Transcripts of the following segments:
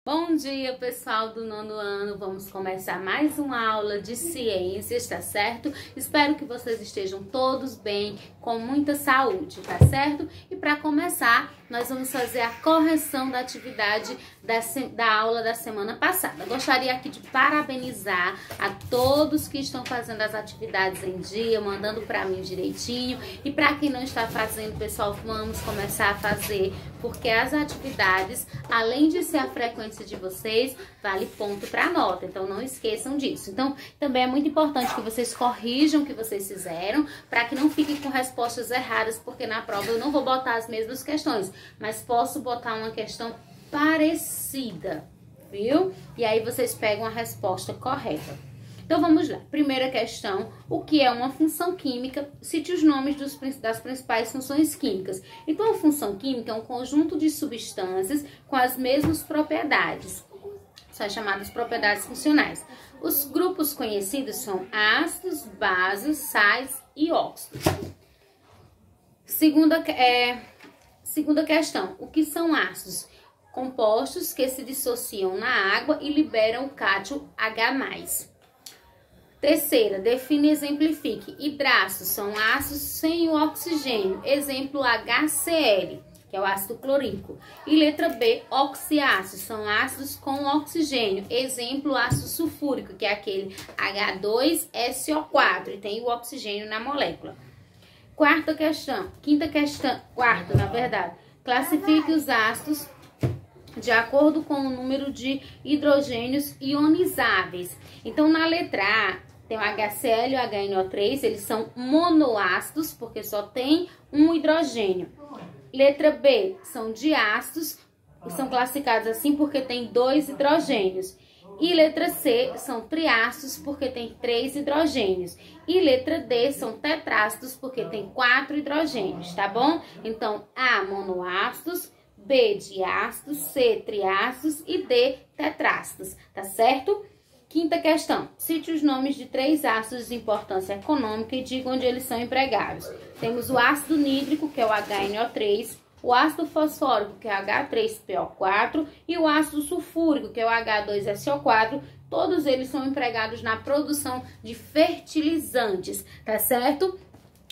Bom dia, pessoal do nono ano. Vamos começar mais uma aula de ciências, tá certo? Espero que vocês estejam todos bem, com muita saúde, tá certo? E para começar, nós vamos fazer a correção da atividade da aula da semana passada. Gostaria aqui de parabenizar a todos que estão fazendo as atividades em dia, mandando para mim direitinho. E para quem não está fazendo, pessoal, vamos começar a fazer, porque as atividades, além de ser a frequência de vocês, vale ponto para nota, então não esqueçam disso. Então, também é muito importante que vocês corrijam o que vocês fizeram, para que não fiquem com respostas erradas, porque na prova eu não vou botar as mesmas questões, mas posso botar uma questão parecida, viu? E aí vocês pegam a resposta correta. Então vamos lá. Primeira questão: o que é uma função química? Cite os nomes das principais funções químicas. Então, a função química é um conjunto de substâncias com as mesmas propriedades. São chamadas propriedades funcionais. Os grupos conhecidos são ácidos, bases, sais e óxidos. Segunda questão: o que são ácidos? Compostos que se dissociam na água e liberam o cátion H+. Terceira, define e exemplifique. Hidrácidos são ácidos sem o oxigênio. Exemplo, HCl, que é o ácido clorídrico. E letra B, oxiácidos são ácidos com oxigênio. Exemplo, ácido sulfúrico, que é aquele H2SO4 e tem o oxigênio na molécula. Quarta, na verdade. Classifique os ácidos de acordo com o número de hidrogênios ionizáveis. Então, na letra A, tem o HCl e o HNO3, eles são monoácidos, porque só tem um hidrogênio. Letra B, são diácidos, e são classificados assim porque tem 2 hidrogênios. E letra C, são triácidos, porque tem 3 hidrogênios. E letra D, são tetrácidos, porque tem 4 hidrogênios, tá bom? Então, A, monoácidos, B, diácidos, C, triácidos e D, tetrácidos, tá certo? Quinta questão: cite os nomes de 3 ácidos de importância econômica e diga onde eles são empregados. Temos o ácido nítrico, que é o HNO3, o ácido fosfórico, que é o H3PO4, e o ácido sulfúrico, que é o H2SO4. Todos eles são empregados na produção de fertilizantes, tá certo?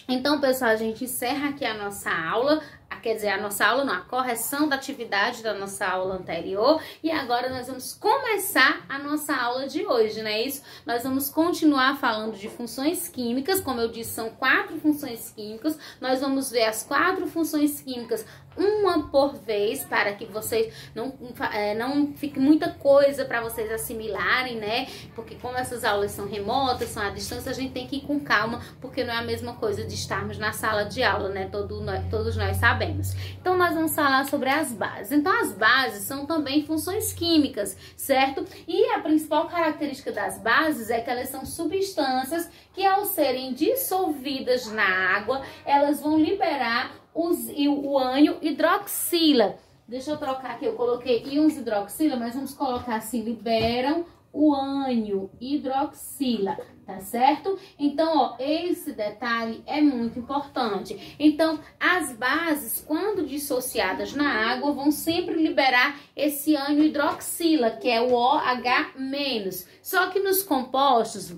Então, pessoal, a gente encerra aqui a nossa aula. Quer dizer, a correção da atividade da nossa aula anterior. E agora nós vamos começar a nossa aula de hoje, não é isso? Nós vamos continuar falando de funções químicas. Como eu disse, são 4 funções químicas. Nós vamos ver as 4 funções químicas uma por vez, para que vocês não fique muita coisa para vocês assimilarem, né? Porque como essas aulas são remotas, são à distância, a gente tem que ir com calma, porque não é a mesma coisa de estarmos na sala de aula, né? Todos nós sabemos. Então, nós vamos falar sobre as bases. Então, as bases são também funções químicas, certo? E a principal característica das bases é que elas são substâncias que, ao serem dissolvidas na água, elas vão liberar o ânion hidroxila. Deixa eu trocar aqui, eu coloquei íons hidroxila, mas vamos colocar assim: liberam o ânion hidroxila, tá certo? Então, ó, esse detalhe é muito importante. Então, as bases, quando dissociadas na água, vão sempre liberar esse ânion hidroxila, que é o OH-. Só que nos compostos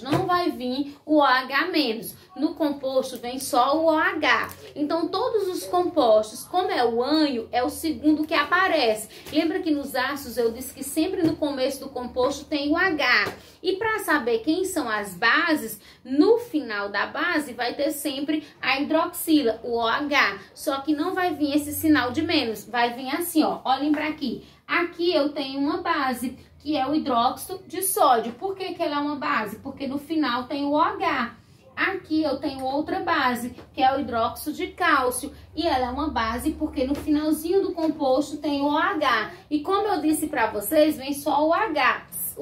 não vai vir o OH-. No composto vem só o OH. Então, todos os compostos, como é o ânion, é o segundo que aparece. Lembra que nos ácidos eu disse que sempre no começo do composto tem o H. E para saber quem são as bases, no final da base vai ter sempre a hidroxila, o OH. Só que não vai vir esse sinal de menos, vai vir assim, ó. Olhem para aqui. Aqui eu tenho uma base, que é o hidróxido de sódio. Por que ela é uma base? Porque no final tem o OH. Aqui eu tenho outra base, que é o hidróxido de cálcio. E ela é uma base porque no finalzinho do composto tem o OH. E como eu disse para vocês, vem só o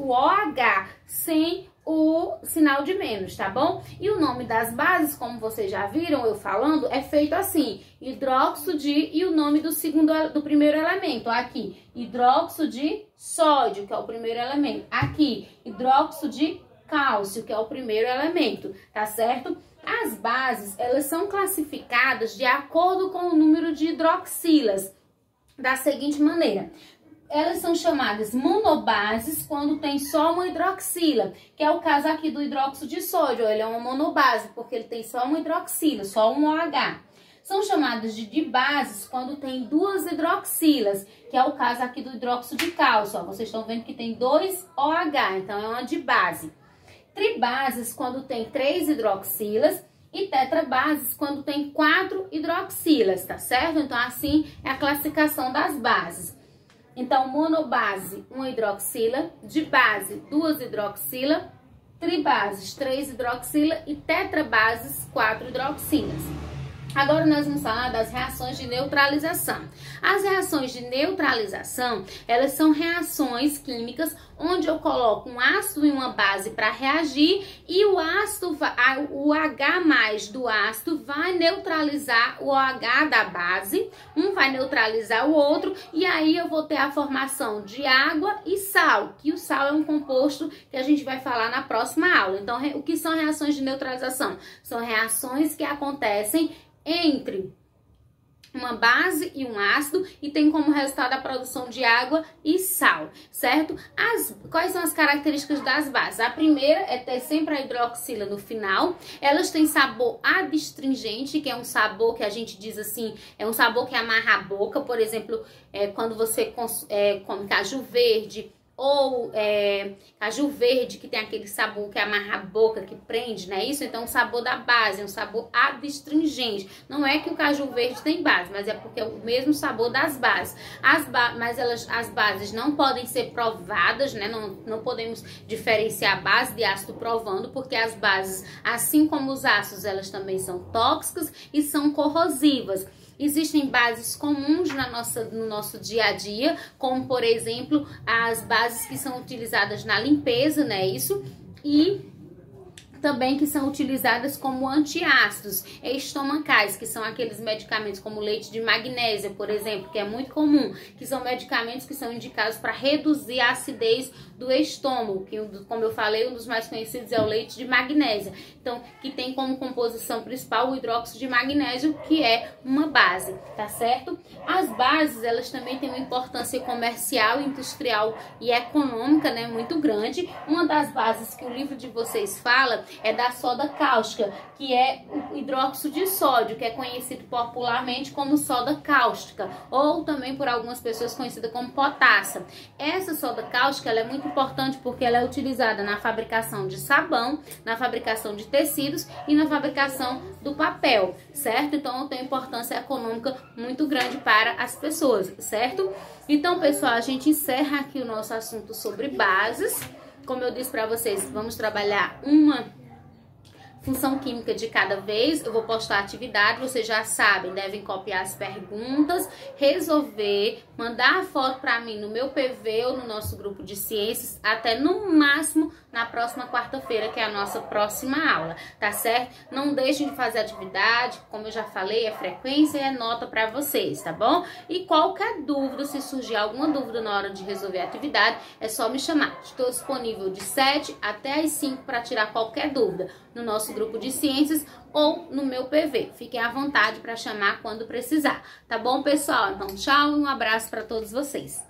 OH, sem o sinal de menos, tá bom? E o nome das bases, como vocês já viram eu falando, é feito assim: hidróxido de, e o nome do primeiro elemento, aqui, hidróxido de sódio, que é o primeiro elemento. Aqui, hidróxido de cálcio, que é o primeiro elemento, tá certo? As bases, elas são classificadas de acordo com o número de hidroxilas, da seguinte maneira: Elas são chamadas monobases quando tem só uma hidroxila, que é o caso aqui do hidróxido de sódio. Ele é uma monobase porque ele tem só uma hidroxila, só um OH. São chamadas de dibases quando tem duas hidroxilas, que é o caso aqui do hidróxido de cálcio. Ó, vocês estão vendo que tem 2 OH, então é uma dibase. Tribases quando tem 3 hidroxilas e tetrabases quando tem 4 hidroxilas, tá certo? Então assim é a classificação das bases. Então, monobase, 1 hidroxila, dibase, 2 hidroxila, tribases, 3 hidroxila e tetrabases, 4 hidroxilas. Agora nós vamos falar das reações de neutralização. As reações de neutralização, elas são reações químicas onde eu coloco um ácido e uma base para reagir e o ácido, o H+ do ácido vai neutralizar o OH da base, um vai neutralizar o outro e aí eu vou ter a formação de água e sal, que o sal é um composto que a gente vai falar na próxima aula. Então, o que são reações de neutralização? São reações que acontecem entre uma base e um ácido e tem como resultado a produção de água e sal, certo? Quais são as características das bases? A primeira é ter sempre a hidroxila no final. Elas têm sabor adstringente, que é um sabor que a gente diz assim, é um sabor que amarra a boca. Por exemplo, quando você come caju verde, ou caju verde, que tem aquele sabor que amarra a boca, que prende, não é isso? Então, o sabor da base é um sabor adstringente. Não é que o caju verde tem base, mas é porque é o mesmo sabor das bases. As bases não podem ser provadas, né? Não podemos diferenciar base de ácido provando, porque as bases, assim como os ácidos, elas também são tóxicas e são corrosivas. Existem bases comuns no nosso dia a dia, como por exemplo as bases que são utilizadas na limpeza, né? Isso, e também que são utilizadas como antiácidos estomacais, que são aqueles medicamentos como leite de magnésia, por exemplo, que é muito comum, que são medicamentos que são indicados para reduzir a acidez do estômago, que, como eu falei, um dos mais conhecidos é o leite de magnésia. Então, que tem como composição principal o hidróxido de magnésio, que é uma base, tá certo? As bases, elas também têm uma importância comercial, industrial e econômica, né, muito grande. Uma das bases que o livro de vocês fala é da soda cáustica, que é o hidróxido de sódio, que é conhecido popularmente como soda cáustica, ou também por algumas pessoas conhecida como potássio. Essa soda cáustica, ela é muito importante porque ela é utilizada na fabricação de sabão, na fabricação de tecidos e na fabricação do papel, certo? Então, tem importância econômica muito grande para as pessoas, certo? Então, pessoal, a gente encerra aqui o nosso assunto sobre bases. Como eu disse para vocês, vamos trabalhar uma função química de cada vez. Eu vou postar a atividade, vocês já sabem, devem copiar as perguntas, resolver, mandar a foto para mim no meu PV ou no nosso grupo de ciências, até no máximo na próxima quarta-feira, que é a nossa próxima aula, tá certo? Não deixem de fazer atividade, como eu já falei, é frequência e é nota para vocês, tá bom? E qualquer dúvida, se surgir alguma dúvida na hora de resolver a atividade, é só me chamar. Estou disponível de 7 até as 5 para tirar qualquer dúvida no nosso grupo de ciências ou no meu PV. Fiquem à vontade para chamar quando precisar, tá bom, pessoal? Então, tchau e um abraço para todos vocês.